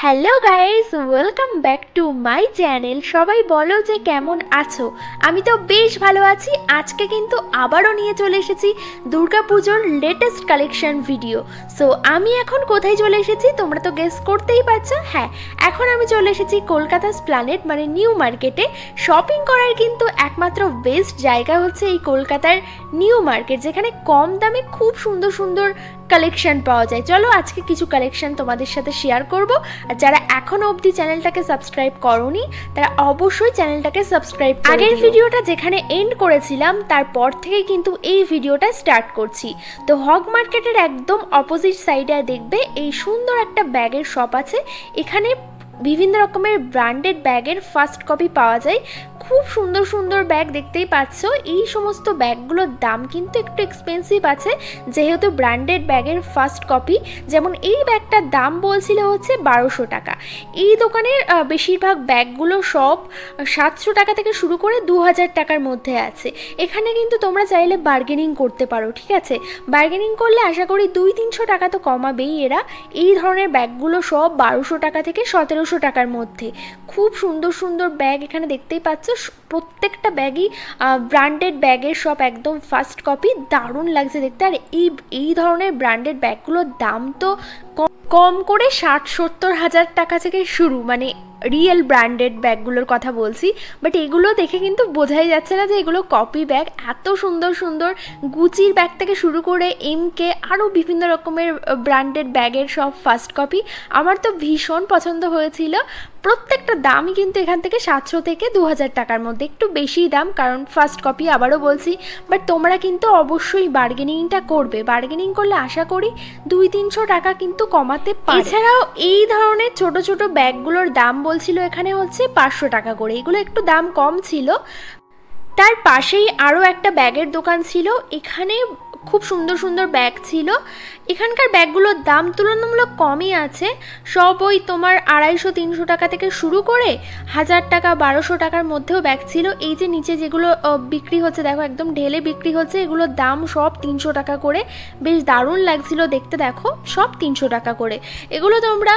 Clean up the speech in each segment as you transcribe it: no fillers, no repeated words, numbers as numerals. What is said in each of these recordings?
Hello guys, welcome back to my channel. সবাই বলো যে কেমন আছো। আমি তো বেশ ভালো আছি। আজকে কিন্তু আবারও নিয়ে চলে এসেছি দুর্গাপুজোর লেটেস্ট কালেকশন ভিডিও। সো আমি এখন কোথায় চলে এসেছি তোমরা তো গেস করতেই পারছো। হ্যাঁ, এখন আমি চলে এসেছি কলকাতা এসপ্ল্যানেড মানে নিউ মার্কেটে। শপিং করার কিন্তু একমাত্র বেস্ট জায়গা হচ্ছে এই কলকাতার নিউ মার্কেট, যেখানে কম দামে খুব সুন্দর সুন্দর কালেকশন পাওয়া যায়। চলো আজকে কিছু কালেকশন তোমাদের সাথে শেয়ার করব। আর যারা এখনো অবধি চ্যানেলটাকে সাবস্ক্রাইব করোনি তারা অবশ্যই চ্যানেলটাকে সাবস্ক্রাইব করে আগের ভিডিওটা যেখানে এন্ড করেছিলাম তারপর থেকে কিন্তু এই ভিডিওটা স্টার্ট করছি। তো হগ মার্কেটের একদম অপোজিট সাইডে দেখবে এই সুন্দর একটা ব্যাগের শপ আছে। এখানে বিভিন্ন রকমের ব্র্যান্ডেড ব্যাগের ফার্স্ট কপি পাওয়া যায়। খুব সুন্দর সুন্দর ব্যাগ দেখতেই পাচ্ছ। এই সমস্ত ব্যাগগুলোর দাম কিন্তু একটু এক্সপেন্সিভ আছে যেহেতু ব্র্যান্ডেড ব্যাগের ফার্স্ট কপি। যেমন এই ব্যাগটার দাম বলছিল হচ্ছে 1200 টাকা। এই দোকানের বেশিরভাগ ব্যাগগুলো সব 700 টাকা থেকে শুরু করে 2000 টাকার মধ্যে আছে। এখানে কিন্তু তোমরা চাইলে বার্গেনিং করতে পারো, ঠিক আছে। বার্গেনিং করলে আশা করি 200-300 টাকা তো কমাবেই এরা। এই ধরনের ব্যাগগুলো সব 1200 টাকা থেকে 1700 টাকার মধ্যে। খুব সুন্দর সুন্দর ব্যাগ এখানে দেখতেই পাচ্ছ। প্রত্যেকটা ব্যাগই ব্র্যান্ডেড ব্যাগের সব একদম ফার্স্ট কপি। দারুণ লাগছে দেখতে। আর এই ধরনের ব্র্যান্ডেড ব্যাগগুলোর দাম তো কম করে 60-70 হাজার টাকা থেকে শুরু, মানে রিয়েল ব্র্যান্ডেড ব্যাগগুলোর কথা বলছি। বাট এগুলো দেখে কিন্তু বোঝাই যাচ্ছে না যে এগুলো কপি ব্যাগ। এত সুন্দর সুন্দর গুচির ব্যাগ থেকে শুরু করে এমকে আরও বিভিন্ন রকমের ব্র্যান্ডেড ব্যাগের সব ফার্স্ট কপি আমার তো ভীষণ পছন্দ হয়েছিল। প্রত্যেকটা দামই কিন্তু এখান থেকে 700 থেকে 2000 টাকার মধ্যে, একটু বেশিই দাম কারণ ফার্স্ট কপি আবারও বলছি। বাট তোমরা কিন্তু অবশ্যই বার্গেনিংটা করবে। বার্গেনিং করলে আশা করি 200-300 টাকা কিন্তু কমাতে পারে। এছাড়াও এই ধরনের ছোট ছোট ব্যাগগুলোর দাম বলছিল এখানে হচ্ছে 500 টাকা করে। এগুলো একটু দাম কম ছিল। তার পাশেই আরও একটা ব্যাগের দোকান ছিল। এখানে খুব সুন্দর সুন্দর ব্যাগ ছিল। এখানকার ব্যাগগুলোর দাম তুলনামূলক কমই আছে। সব ওই তোমার 250-300 টাকা থেকে শুরু করে 1000 টাকা 1200 টাকার মধ্যেও ব্যাগ ছিল। এই যে নিচে যেগুলো বিক্রি হচ্ছে দেখো একদম ঢেলে বিক্রি হচ্ছে, এগুলোর দাম সব 300 টাকা করে। বেশ দারুণ লাগছিল দেখতে। দেখো সব 300 টাকা করে। এগুলো তোমরা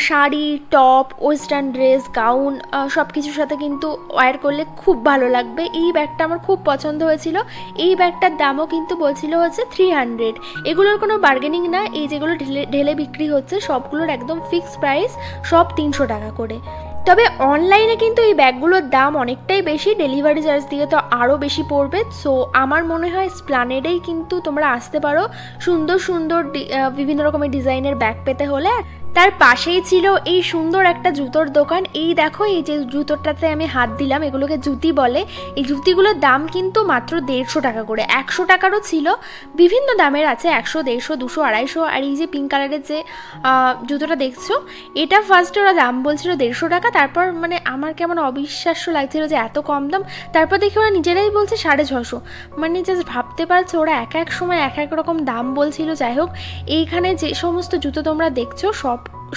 sari, top, western dress, gown সব কিছুর সাথে কিন্তু ওয়্যার করলে খুব ভালো লাগবে। এই ব্যাগটা আমার খুব পছন্দ হয়েছিল। এই ব্যাগটার দামও কিন্তু বলছিল হচ্ছে 300। এগুলোর কোনো বার্গেনিং না। এই যেগুলো ঢেলে বিক্রি হচ্ছে সবগুলোর একদম ফিক্সড প্রাইস, সব 300 টাকা করে। তবে অনলাইনে কিন্তু এই ব্যাগগুলোর দাম অনেকটাই বেশি, ডেলিভারি চার্জ দিয়ে তো আরও বেশি পড়বে। সো আমার মনে হয় এসপ্ল্যানেডেই কিন্তু তোমরা আসতে পারো সুন্দর সুন্দর বিভিন্ন রকমের ডিজাইনের ব্যাগ পেতে হলে। তার পাশেই ছিল এই সুন্দর একটা জুতোর দোকান। এই দেখো এই যে জুতোটাতে আমি হাত দিলাম, এগুলোকে জুতি বলে। এই জুতিগুলোর দাম কিন্তু মাত্র 150 টাকা করে। 100 টাকারও ছিল, বিভিন্ন দামের আছে, 100, 150, 200, 250। আর এই যে পিঙ্ক কালারের যে জুতোটা দেখছো এটা ফার্স্টে ওরা দাম বলছিল 150 টাকা। তারপর মানে আমার কেমন অবিশ্বাস্য লাগছিল যে এত কম দাম। তারপর দেখি ওরা নিজেরাই বলছে 650। মানে জাস্ট ভাবতে পারছো ওরা এক এক সময় এক এক রকম দাম বলছিল। যাই হোক, এইখানে যে সমস্ত জুতো তোমরা দেখছো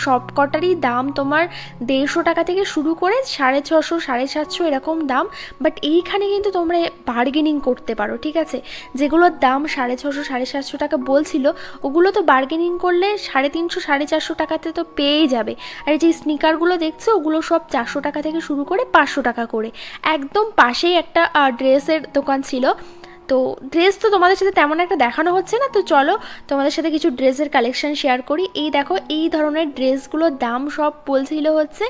সব কটারই দাম তোমার 150 টাকা থেকে শুরু করে 650, 750 এরকম দাম। বাট এইখানে কিন্তু তোমরা বার্গেনিং করতে পারো, ঠিক আছে। যেগুলোর দাম 650, 750 টাকা বলছিল ওগুলো তো বার্গেনিং করলে 350, 450 টাকাতে তো পেয়েই যাবে। আর যে স্নিকারগুলো দেখছো ওগুলো সব 400 টাকা থেকে শুরু করে 500 টাকা করে। একদম পাশেই একটা ড্রেসের দোকান ছিল। তো ড্রেস তো তোমাদের সাথে তেমন একটা দেখানো হচ্ছে না, তো চলো তোমাদের সাথে কিছু ড্রেসের কালেকশন শেয়ার করি। এই দেখো এই ধরনের ড্রেসগুলোর দাম সব বলছিল হচ্ছে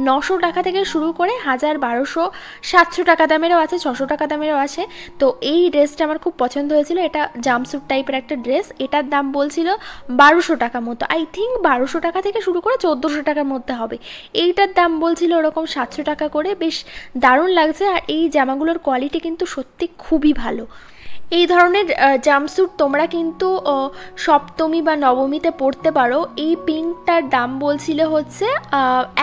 900 টাকা থেকে শুরু করে 1000, 1200, 700 টাকা দামেরও আছে, 600 টাকা দামেরও আছে। তো এই ড্রেসটা আমার খুব পছন্দ হয়েছিল। এটা জাম্পস্যুট টাইপের একটা ড্রেস। এটার দাম বলছিল 1200 টাকা মতো। আই থিঙ্ক 1200 টাকা থেকে শুরু করে 1400 টাকার মধ্যে হবে। এইটার দাম বলছিল ওরকম 700 টাকা করে। বেশ দারুণ লাগছে। আর এই জামাগুলোর কোয়ালিটি কিন্তু সত্যি খুবই ভালো। এই ধরনের জাম্পস্যুট তোমরা কিন্তু সপ্তমী বা নবমীতে পরতে পারো। এই পিঙ্কটার দাম বলছিল হচ্ছে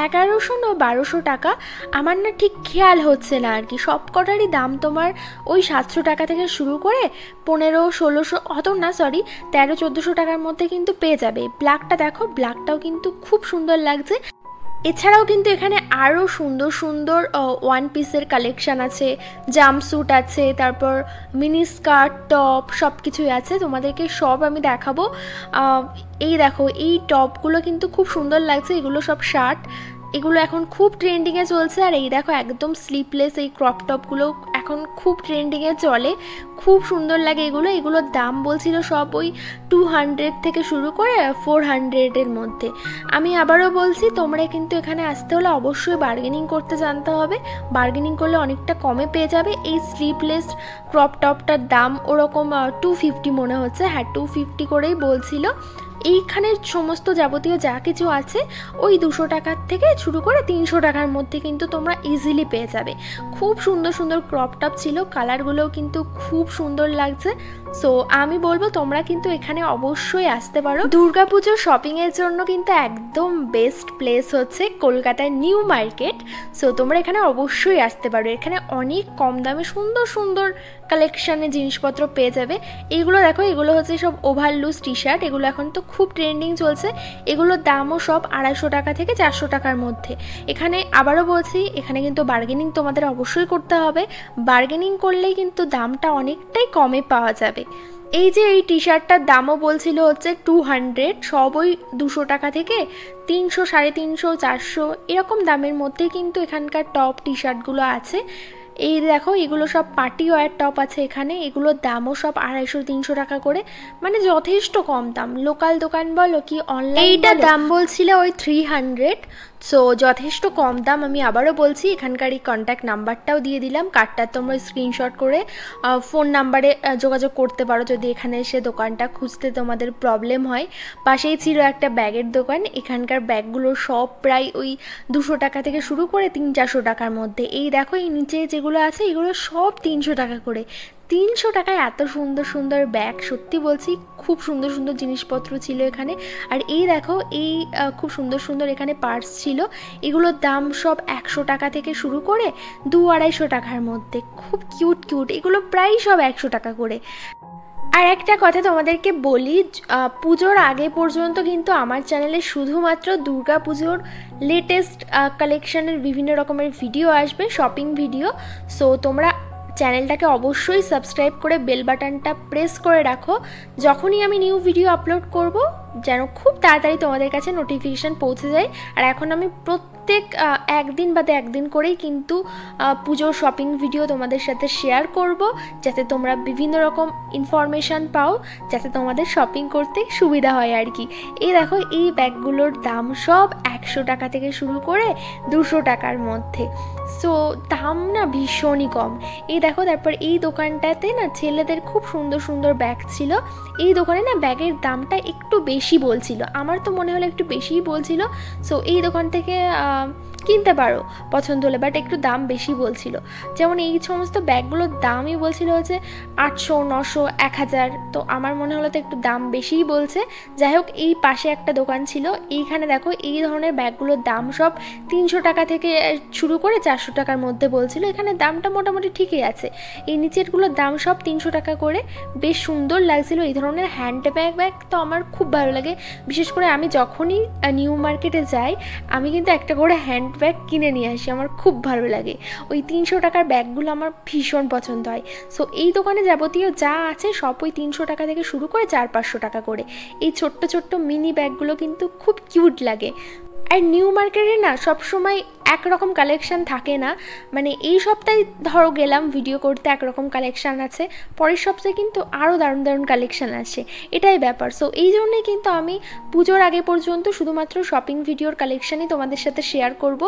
1100 না 1200 টাকা, আমার না ঠিক খেয়াল হচ্ছে না আর কি। সব কটারই দাম তোমার ওই 700 টাকা থেকে শুরু করে 1500, 1600 অত না, সরি 1300-1400 টাকার মধ্যে কিন্তু পেয়ে যাবে। ব্ল্যাকটা দেখো, ব্ল্যাকটাও কিন্তু খুব সুন্দর লাগছে। এছাড়াও কিন্তু এখানে আরও সুন্দর সুন্দর ওয়ান পিসের কালেকশান আছে, জাম্পস্যুট আছে, তারপর মিনি স্কার্ট, টপ সব কিছুই আছে। তোমাদেরকে সব আমি দেখাবো। এই দেখো, এই টপগুলো কিন্তু খুব সুন্দর লাগছে, এগুলো সব শার্ট, এগুলো এখন খুব ট্রেন্ডিংয়ে চলছে। আর এই দেখো একদম স্লিপলেস এই ক্রপ টপগুলো এখন খুব ট্রেন্ডিংয়ে চলে, খুব সুন্দর লাগে এগুলো। এগুলোর দাম বলছিল সব ওই 200 থেকে শুরু করে 400-এর মধ্যে। আমি আবারও বলছি, তোমরা কিন্তু এখানে আসতে হলে অবশ্যই বার্গেনিং করতে জানতে হবে, বার্গেনিং করলে অনেকটা কমে পেয়ে যাবে। এই স্লিপলেস ক্রপ টপটার দাম ওরকম 250 মনে হচ্ছে, হ্যাঁ 250 করেই বলছিল। এইখানে সমস্ত যাবতীয় যা কিছু আছে ওই 200 টাকার থেকে শুরু করে 300 টাকার মধ্যে কিন্তু তোমরা ইজিলি পেয়ে যাবে। খুব সুন্দর সুন্দর ক্রপ টপ ছিল, কালারগুলোও কিন্তু খুব সুন্দর লাগছে। সো আমি বলবো তোমরা কিন্তু এখানে অবশ্যই আসতে পারো। দুর্গাপুজোর শপিংয়ের জন্য কিন্তু একদম বেস্ট প্লেস হচ্ছে কলকাতার নিউ মার্কেট। সো তোমরা এখানে অবশ্যই আসতে পারো, এখানে অনেক কম দামে সুন্দর সুন্দর কালেকশানে জিনিসপত্র পেয়ে যাবে। এগুলো দেখো, এগুলো হচ্ছে সব ওভারলুজ টি শার্ট, এগুলো এখন তো খুব ট্রেন্ডিং চলছে। এগুলোর দামও সব 250 টাকা থেকে 400 টাকার মধ্যে। এখানে আবারও বলছি, এখানে কিন্তু বার্গেনিং তোমাদের অবশ্যই করতে হবে, বার্গেনিং করলেই কিন্তু দামটা অনেকটাই কমে পাওয়া যাবে। এই যে এই টি শার্টটার দামও বলছিল হচ্ছে 200, সব ওই 200 টাকা থেকে 300, 350, 400 এরকম দামের মধ্যে কিন্তু এখানকার টপ টি শার্টগুলো আছে। এই দেখো, এগুলো সব পার্টি ওয়্যার টপ আছে এখানে, এগুলোর দামও সব 250-300 টাকা করে, মানে যথেষ্ট কম দাম। লোকাল দোকান বলো কি অনলাইন, এইটার দাম বলছিল ওই 300। সো যথেষ্ট কম দাম। আমি আবারও বলছি, এখানকার এই কন্ট্যাক্ট নাম্বারটাও দিয়ে দিলাম, কার্ডটা তোমরা স্ক্রিনশট করে ফোন নাম্বারে যোগাযোগ করতে পারো যদি এখানে এসে দোকানটা খুঁজতে তোমাদের প্রবলেম হয়। পাশেই ছিল একটা ব্যাগের দোকান, এখানকার ব্যাগগুলো সব প্রায় ওই 200 টাকা থেকে শুরু করে 300-400 টাকার মধ্যে। এই দেখো, এই নিচে যেগুলো আছে এগুলো সব 300 টাকা করে। 300 টাকায় এত সুন্দর সুন্দর ব্যাগ, সত্যি বলছি খুব সুন্দর সুন্দর জিনিসপত্র ছিল এখানে। আর এই দেখো, এই খুব সুন্দর সুন্দর এখানে পার্স ছিল, এগুলোর দাম সব 100 টাকা থেকে শুরু করে 200-250 টাকার মধ্যে। খুব কিউট কিউট, এগুলো প্রায় সব 100 টাকা করে। আর একটা কথা তোমাদেরকে বলি, পুজোর আগে পর্যন্ত কিন্তু আমার চ্যানেলে শুধুমাত্র দুর্গা পুজোর লেটেস্ট কালেকশানের বিভিন্ন রকমের ভিডিও আসবে, শপিং ভিডিও। সো তোমরা চ্যানেলটাকে অবশ্যই সাবস্ক্রাইব করে বেল বাটনটা প্রেস করে রাখো, যখনই আমি নিউ ভিডিও আপলোড করব যেন খুব তাড়াতাড়ি তোমাদের কাছে নোটিফিকেশান পৌঁছে যায়। আর এখন আমি প্রত্যেক একদিন বাদে একদিন করেই কিন্তু পুজোর শপিং ভিডিও তোমাদের সাথে শেয়ার করব, যাতে তোমরা বিভিন্ন রকম ইনফরমেশান পাও, যাতে তোমাদের শপিং করতে সুবিধা হয় আর কি। এই দেখো, এই ব্যাগগুলোর দাম সব 100 টাকা থেকে শুরু করে 200 টাকার মধ্যে। সো দাম না ভীষণই কম। এই দেখো, তারপর এই দোকানটাতে না ছেলেদের খুব সুন্দর সুন্দর ব্যাগ ছিল। এই দোকানে না ব্যাগের দামটা একটু বেশি বলছিল, আমার তো মনে হলো একটু বেশিই বলছিল। সো এই দোকান থেকে কিনতে পারো পছন্দ হলে, বাট একটু দাম বেশি বলছিল। যেমন এই সমস্ত ব্যাগগুলোর দামই বলছিল হচ্ছে 800, 900, 1000, তো আমার মনে হলো তো একটু দাম বেশিই বলছে। যাই হোক, এই পাশে একটা দোকান ছিল, এইখানে দেখো এই ধরনের ব্যাগগুলোর দাম সব 300 টাকা থেকে শুরু করে 400 টাকার মধ্যে বলছিল। এখানে দামটা মোটামুটি ঠিকই আছে। এই নিচেরগুলোর দাম সব 300 টাকা করে, বেশ সুন্দর লাগছিল। এই ধরনের হ্যান্ড ব্যাগ তো আমার খুব ভালো লাগে, বিশেষ করে আমি যখনই নিউ মার্কেটে যাই আমি কিন্তু একটা করে হ্যান্ড ব্যাগ কিনে নিয়ে আসি, আমার খুব ভালো লাগে। ওই 300 টাকার ব্যাগগুলো আমার ভীষণ পছন্দ হয়। সো এই দোকানে যাবতীয় যা আছে সব ওই 300 টাকা থেকে শুরু করে 400-500 টাকা করে। এই ছোট্ট ছোট্ট মিনি ব্যাগগুলো কিন্তু খুব কিউট লাগে। আর নিউ মার্কেটে না সবসময় একরকম কালেকশান থাকে না, মানে এই সপ্তাহে ধরো গেলাম ভিডিও করতে একরকম কালেকশান আছে, পরের সপ্তাহে কিন্তু আরও দারুণ দারুণ কালেকশান আসে, এটাই ব্যাপার। সো এই জন্যই কিন্তু আমি পুজোর আগে পর্যন্ত শুধুমাত্র শপিং ভিডিওর কালেকশানই তোমাদের সাথে শেয়ার করব।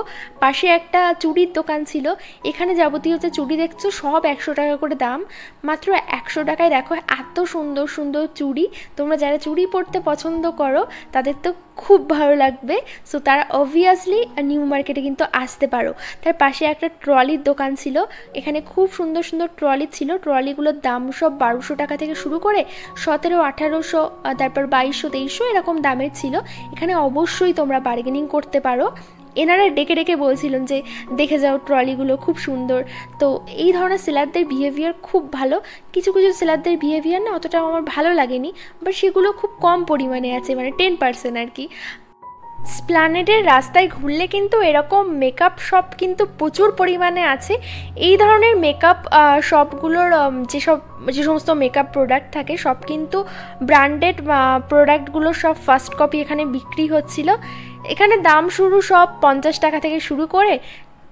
পাশে একটা চুড়ির দোকান ছিল, এখানে যাবতীয় যে চুড়ি দেখছো সব 100 টাকা করে দাম, মাত্র 100 টাকায় দেখো এত সুন্দর সুন্দর চুড়ি। তোমরা যারা চুড়ি পরতে পছন্দ করো তাদের তো খুব ভালো লাগবে। সো তারা অবভিয়াসলি নিউ মার্কেটে কিন্তু আসতে পারো। তার পাশে একটা ট্রলির দোকান ছিল, এখানে খুব সুন্দর সুন্দর ট্রলি ছিল। ট্রলিগুলোর দাম সব 1200 টাকা থেকে শুরু করে 1700, 1800, তারপর 2200, 2300 এরকম দামের ছিল। এখানে অবশ্যই তোমরা বার্গেনিং করতে পারো। এনারা ডেকে ডেকে বলছিলেন যে দেখে যাও ট্রলিগুলো খুব সুন্দর। তো এই ধরনের সেলারদের বিহেভিয়ার খুব ভালো। কিছু কিছু সেলারদের বিহেভিয়ার না অতটা আমার ভালো লাগেনি, বাট সেগুলো খুব কম পরিমাণে আছে, মানে 10% আর কি। স্প্ল্যানেডের রাস্তায় ঘুরলে কিন্তু এরকম মেকআপ শপ কিন্তু প্রচুর পরিমাণে আছে। এই ধরনের মেকআপ শপগুলোর যে সমস্ত মেকআপ প্রোডাক্ট থাকে সব কিন্তু ব্র্যান্ডেড প্রোডাক্টগুলো সব ফার্স্ট কপি এখানে বিক্রি হচ্ছিল। এখানে দাম শুরু সব 50 টাকা থেকে শুরু করে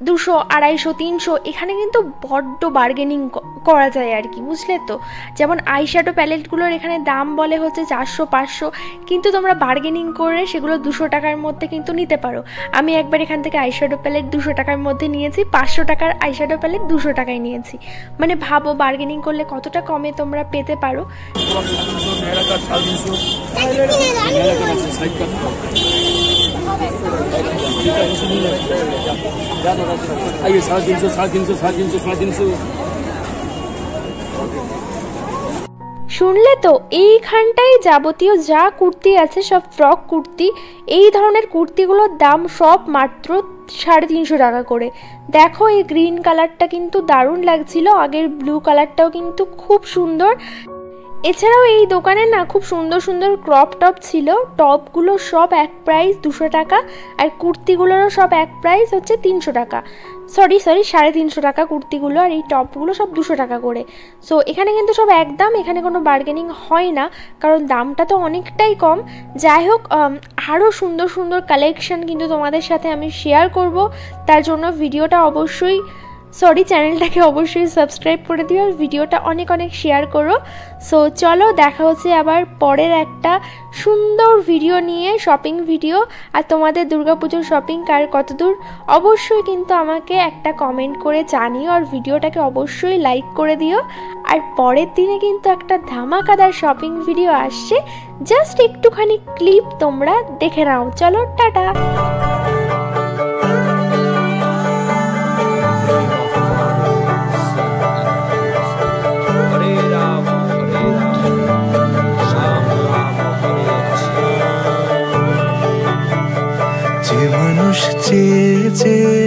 200, 250, 300, এখানে কিন্তু বড্ড বার্গেনিং করা যায় আর কি, বুঝলে তো। যেমন আইশ্যাডো প্যালেটগুলোর এখানে দাম বলে হচ্ছে 400, 500, কিন্তু তোমরা বার্গেনিং করে সেগুলো 200 টাকার মধ্যে কিন্তু নিতে পারো। আমি একবার এখান থেকে আইশ্যাডো প্যালেট 200 টাকার মধ্যে নিয়েছি, 500 টাকার আইশ্যাডো প্যালেট 200 টাকায় নিয়েছি। মানে ভাবো বার্গেনিং করলে কতটা কমে তোমরা পেতে পারো। শুনলে তো, এইখানটায় যাবতীয় যা কুর্তি আছে সব ফ্রক কুর্তি। এই ধরনের কুর্তিগুলোর দাম সব মাত্র 350 টাকা করে। দেখো এই গ্রিন কালারটা কিন্তু দারুণ লাগছিল, আগের ব্লু কালারটাও কিন্তু খুব সুন্দর। এছাড়াও এই দোকানে না খুব সুন্দর সুন্দর ক্রপ টপ ছিল। টপগুলো সব এক প্রাইস 200 টাকা, আর কুর্তিগুলোরও সব এক প্রাইস হচ্ছে 300 টাকা, সরি 350 টাকা কুর্তিগুলো, আর এই টপগুলো সব 200 টাকা করে। সো এখানে কিন্তু সব একদম, এখানে কোনো বার্গেনিং হয় না, কারণ দামটা তো অনেকটাই কম। যাই হোক, আরও সুন্দর সুন্দর কালেকশন কিন্তু তোমাদের সাথে আমি শেয়ার করব। তার জন্য ভিডিওটা অবশ্যই চ্যানেলটাকে অবশ্যই সাবস্ক্রাইব করে দিও, আর ভিডিওটা অনেক অনেক শেয়ার করো। সো চলো, দেখা হচ্ছে আবার পরের একটা সুন্দর ভিডিও নিয়ে, শপিং ভিডিও। আর তোমাদের দুর্গাপুজোর শপিং কার কত দূর অবশ্যই কিন্তু আমাকে একটা কমেন্ট করে জানিও, আর ভিডিওটাকে অবশ্যই লাইক করে দিও। আর পরের দিনে কিন্তু একটা ধামাকাদার শপিং ভিডিও আসছে, জাস্ট একটুখানি ক্লিপ তোমরা দেখে নাও। চলো, টাটা। যে মানুষ চেয়ে চেয়ে